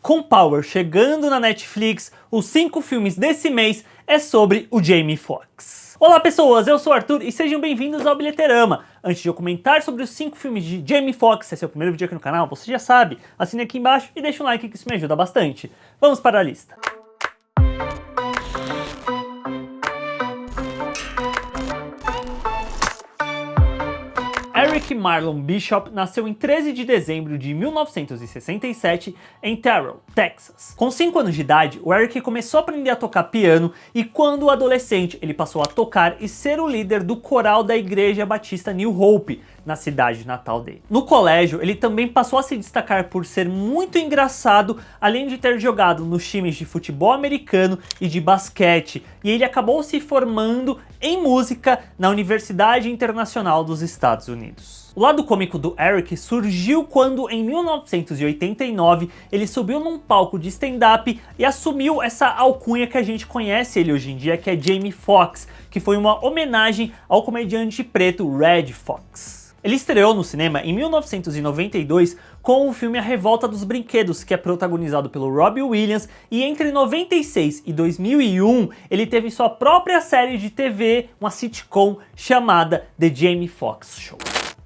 Com Power chegando na Netflix, os 5 filmes desse mês é sobre o Jamie Foxx. Olá pessoas, eu sou o Arthur e sejam bem-vindos ao Bilheterama. Antes de eu comentar sobre os 5 filmes de Jamie Foxx, se esse é o primeiro vídeo aqui no canal, você já sabe, assine aqui embaixo e deixa um like que isso me ajuda bastante. Vamos para a lista. Eric Marlon Bishop nasceu em 13 de dezembro de 1967 em Terrell, Texas. Com 5 anos de idade, o Eric começou a aprender a tocar piano e quando adolescente ele passou a tocar e ser o líder do coral da Igreja Batista New Hope, na cidade natal dele. No colégio, ele também passou a se destacar por ser muito engraçado, além de ter jogado nos times de futebol americano e de basquete, e ele acabou se formando em música na Universidade Internacional dos Estados Unidos. O lado cômico do Eric surgiu quando, em 1989, ele subiu num palco de stand-up e assumiu essa alcunha que a gente conhece ele hoje em dia, que é Jamie Foxx, que foi uma homenagem ao comediante preto Redd Foxx. Ele estreou no cinema em 1992 com o filme A Revolta dos Brinquedos, que é protagonizado pelo Robbie Williams, e entre 96 e 2001 ele teve sua própria série de TV, uma sitcom chamada The Jamie Foxx Show.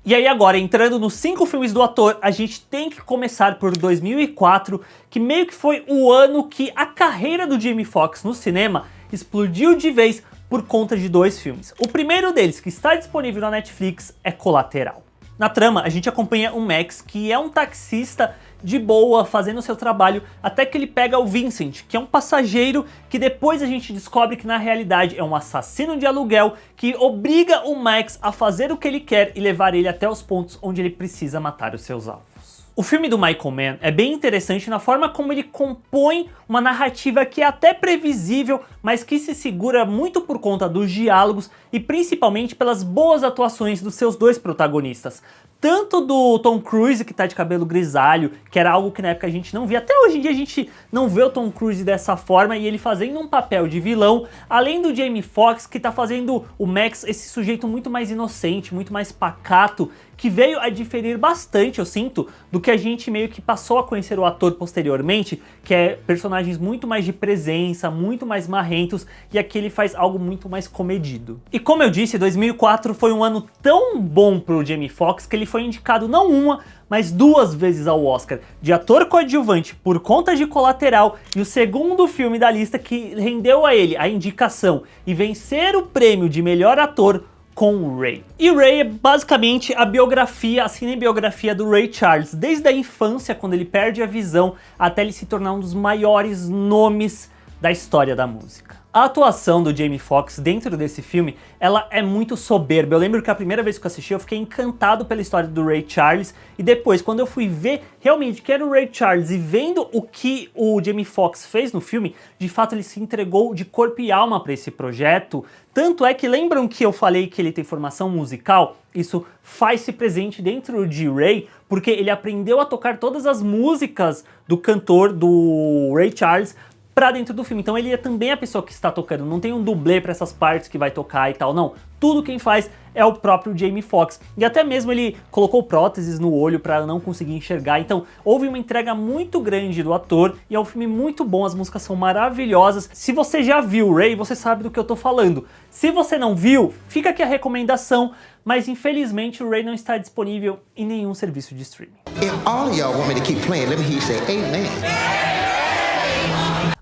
E aí agora, entrando nos 5 filmes do ator, a gente tem que começar por 2004, que meio que foi o ano que a carreira do Jamie Foxx no cinema explodiu de vez por conta de 2 filmes. O primeiro deles, que está disponível na Netflix, é Colateral. Na trama, a gente acompanha o Max, que é um taxista de boa, fazendo seu trabalho, até que ele pega o Vincent, que é um passageiro que depois a gente descobre que na realidade é um assassino de aluguel que obriga o Max a fazer o que ele quer e levar ele até os pontos onde ele precisa matar os seus alvos. O filme do Michael Mann é bem interessante na forma como ele compõe uma narrativa que é até previsível, mas que se segura muito por conta dos diálogos e principalmente pelas boas atuações dos seus 2 protagonistas. Tanto do Tom Cruise, que tá de cabelo grisalho, que era algo que na época a gente não via, até hoje em dia a gente não vê o Tom Cruise dessa forma, e ele fazendo um papel de vilão, além do Jamie Foxx, que tá fazendo o Max esse sujeito muito mais inocente, muito mais pacato, que veio a diferir bastante, eu sinto, do que a gente meio que passou a conhecer o ator posteriormente, que é personagens muito mais de presença, muito mais marrentos, e aqui ele faz algo muito mais comedido. E como eu disse, 2004 foi um ano tão bom pro Jamie Foxx que ele foi indicado não uma, mas 2 vezes ao Oscar de ator coadjuvante por conta de Colateral, e o segundo filme da lista que rendeu a ele a indicação e vencer o prêmio de melhor ator com Ray. E Ray é basicamente a biografia, a cinebiografia do Ray Charles, desde a infância, quando ele perde a visão, até ele se tornar um dos maiores nomes da história da música. A atuação do Jamie Foxx dentro desse filme, ela é muito soberba. Eu lembro que a primeira vez que eu assisti, eu fiquei encantado pela história do Ray Charles, e depois, quando eu fui ver realmente que era o Ray Charles e vendo o que o Jamie Foxx fez no filme, de fato ele se entregou de corpo e alma para esse projeto. Tanto é que lembram que eu falei que ele tem formação musical? Isso faz-se presente dentro de Ray, porque ele aprendeu a tocar todas as músicas do cantor, do Ray Charles, pra dentro do filme. Então ele é também a pessoa que está tocando, não tem um dublê para essas partes que vai tocar e tal, não. Tudo quem faz é o próprio Jamie Foxx. E até mesmo ele colocou próteses no olho para não conseguir enxergar. Então houve uma entrega muito grande do ator e é um filme muito bom, as músicas são maravilhosas. Se você já viu Ray, você sabe do que eu tô falando. Se você não viu, fica aqui a recomendação, mas infelizmente o Ray não está disponível em nenhum serviço de streaming. If all of y'all want me to keep playing, let me hear you say amen.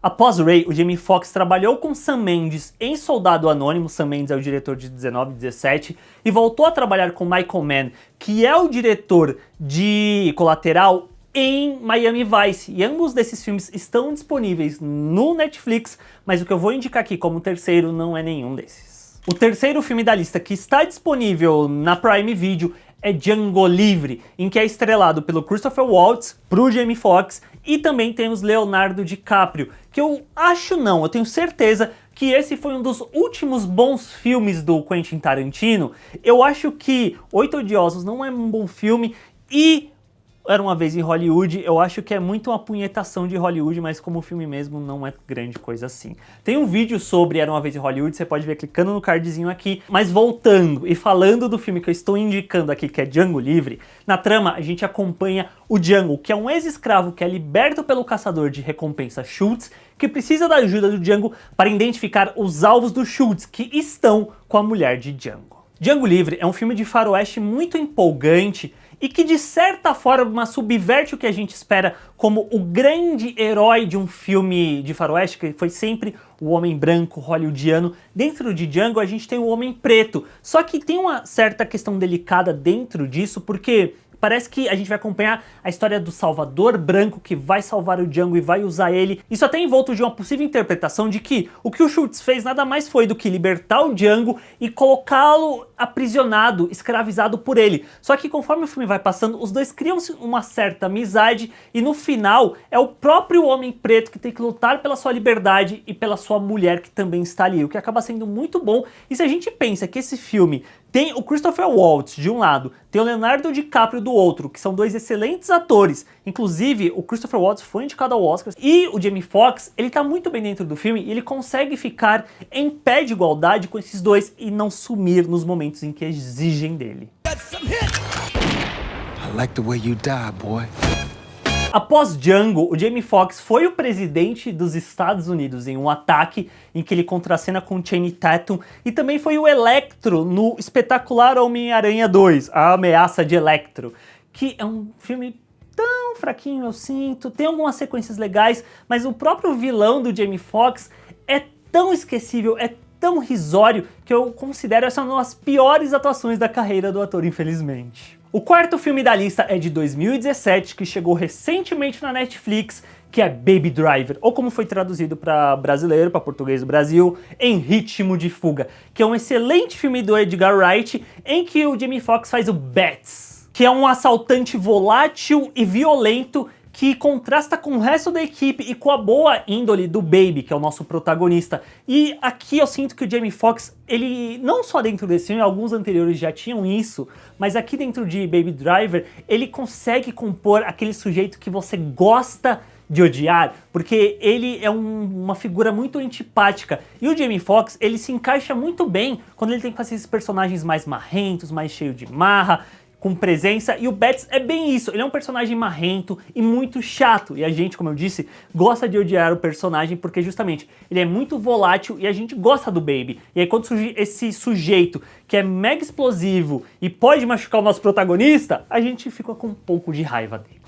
Após Ray, o Jamie Foxx trabalhou com Sam Mendes em Soldado Anônimo. Sam Mendes é o diretor de 1917 e voltou a trabalhar com Michael Mann, que é o diretor de Colateral, em Miami Vice. E ambos desses filmes estão disponíveis no Netflix, mas o que eu vou indicar aqui como terceiro não é nenhum desses. O terceiro filme da lista que está disponível na Prime Video é Django Livre, em que é estrelado pelo Christopher Waltz, pro Jamie Foxx, e também temos Leonardo DiCaprio, que eu tenho certeza que esse foi um dos últimos bons filmes do Quentin Tarantino. Eu acho que Oito Odiosos não é um bom filme e Era Uma Vez em Hollywood, eu acho que é muito uma punhetação de Hollywood, mas como filme mesmo não é grande coisa assim. Tem um vídeo sobre Era Uma Vez em Hollywood, você pode ver clicando no cardzinho aqui, mas voltando e falando do filme que eu estou indicando aqui, que é Django Livre, na trama a gente acompanha o Django, que é um ex-escravo que é liberto pelo caçador de recompensa Schultz, que precisa da ajuda do Django para identificar os alvos do Schultz, que estão com a mulher de Django. Django Livre é um filme de faroeste muito empolgante, e que de certa forma subverte o que a gente espera como o grande herói de um filme de faroeste, que foi sempre o homem branco hollywoodiano. Dentro de Django a gente tem o homem preto, só que tem uma certa questão delicada dentro disso, porque parece que a gente vai acompanhar a história do salvador branco que vai salvar o Django e vai usar ele. Isso até envolto de uma possível interpretação de que o Schultz fez nada mais foi do que libertar o Django e colocá-lo aprisionado, escravizado por ele. Só que conforme o filme vai passando, os dois criam uma certa amizade e no final é o próprio homem preto que tem que lutar pela sua liberdade e pela sua mulher que também está ali, o que acaba sendo muito bom. E se a gente pensa que esse filme tem o Christopher Waltz de um lado, tem o Leonardo DiCaprio do outro, que são dois excelentes atores. Inclusive, o Christopher Waltz foi indicado ao Oscar. E o Jamie Foxx, ele tá muito bem dentro do filme e ele consegue ficar em pé de igualdade com esses dois e não sumir nos momentos em que exigem dele. I like the way you die, boy. Após Django, o Jamie Foxx foi o presidente dos Estados Unidos em um ataque em que ele contracena com Channing Tatum e também foi o Electro no espetacular Homem-Aranha 2, A Ameaça de Electro, que é um filme tão fraquinho, eu sinto, tem algumas sequências legais, mas o próprio vilão do Jamie Foxx é tão esquecível, é tão risório, que eu considero essa uma das piores atuações da carreira do ator, infelizmente. O quarto filme da lista é de 2017, que chegou recentemente na Netflix, que é Baby Driver, ou como foi traduzido para brasileiro, para português do Brasil, Em Ritmo de Fuga, que é um excelente filme do Edgar Wright, em que o Jamie Foxx faz o Bats, que é um assaltante volátil e violento que contrasta com o resto da equipe e com a boa índole do Baby, que é o nosso protagonista. E aqui eu sinto que o Jamie Foxx, ele não só dentro desse filme, alguns anteriores já tinham isso, mas aqui dentro de Baby Driver, ele consegue compor aquele sujeito que você gosta de odiar, porque ele é uma figura muito antipática. E o Jamie Foxx, ele se encaixa muito bem quando ele tem que fazer esses personagens mais marrentos, mais cheio de marra, com presença, e o Bats é bem isso, ele é um personagem marrento e muito chato, e a gente, como eu disse, gosta de odiar o personagem porque justamente ele é muito volátil e a gente gosta do Baby. E aí quando surge esse sujeito que é mega explosivo e pode machucar o nosso protagonista, a gente fica com um pouco de raiva dele.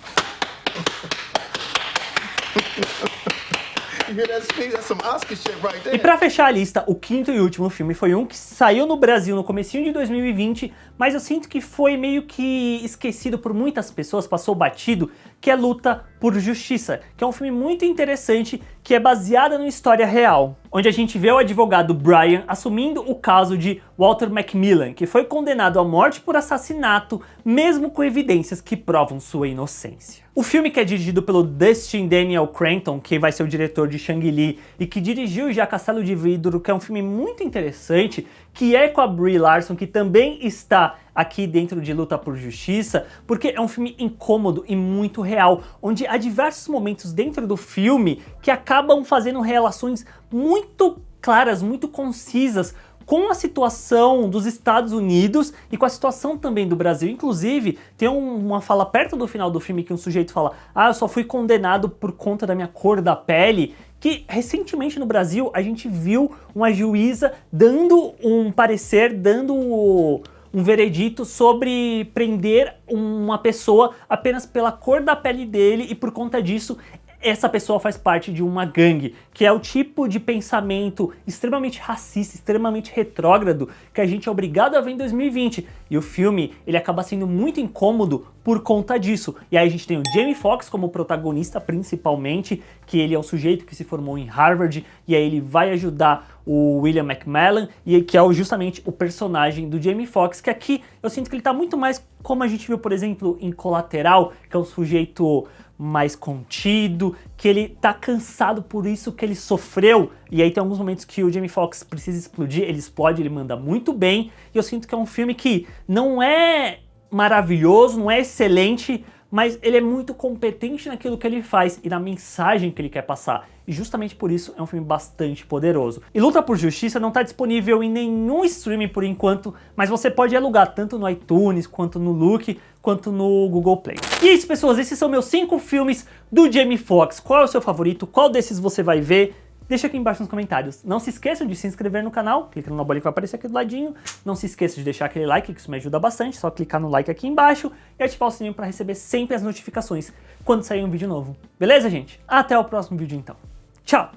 E pra fechar a lista, o quinto e último filme foi um que saiu no Brasil no comecinho de 2020, mas eu sinto que foi meio que esquecido por muitas pessoas, passou batido, que é Luta por Justiça, que é um filme muito interessante, que é baseado numa história real, onde a gente vê o advogado Brian assumindo o caso de Walter Macmillan, que foi condenado à morte por assassinato, mesmo com evidências que provam sua inocência. O filme, que é dirigido pelo Dustin Daniel Cranton, que vai ser o diretor de Shang-Li e que dirigiu já Castelo de Vidro, que é um filme muito interessante, que é com a Brie Larson, que também está aqui dentro de Luta por Justiça, porque é um filme incômodo e muito real, onde há diversos momentos dentro do filme que acabam fazendo relações muito claras, muito concisas com a situação dos Estados Unidos e com a situação também do Brasil. Inclusive, tem uma fala perto do final do filme que um sujeito fala: ah, eu só fui condenado por conta da minha cor da pele, que recentemente no Brasil a gente viu uma juíza dando um parecer, dando um veredito sobre prender uma pessoa apenas pela cor da pele dele e por conta disso essa pessoa faz parte de uma gangue, que é o tipo de pensamento extremamente racista, extremamente retrógrado que a gente é obrigado a ver em 2020. E o filme, ele acaba sendo muito incômodo por conta disso. E aí a gente tem o Jamie Foxx como protagonista principalmente, que ele é o sujeito que se formou em Harvard, e aí ele vai ajudar o William McMahon, e que é justamente o personagem do Jamie Foxx, que aqui eu sinto que ele tá muito mais como a gente viu, por exemplo, em Colateral, que é um sujeito mais contido, que ele tá cansado por isso que ele sofreu, e aí tem alguns momentos que o Jamie Foxx precisa explodir, ele explode, ele manda muito bem, e eu sinto que é um filme que não é maravilhoso, não é excelente, mas ele é muito competente naquilo que ele faz e na mensagem que ele quer passar. E justamente por isso é um filme bastante poderoso. E Luta por Justiça não está disponível em nenhum streaming por enquanto, mas você pode alugar tanto no iTunes, quanto no Look, quanto no Google Play. E é isso, pessoas, esses são meus 5 filmes do Jamie Foxx. Qual é o seu favorito? Qual desses você vai ver? Deixa aqui embaixo nos comentários. Não se esqueçam de se inscrever no canal, clicando na bolinha que vai aparecer aqui do ladinho. Não se esqueça de deixar aquele like, que isso me ajuda bastante. Só clicar no like aqui embaixo e ativar o sininho para receber sempre as notificações quando sair um vídeo novo. Beleza, gente? Até o próximo vídeo então. Tchau!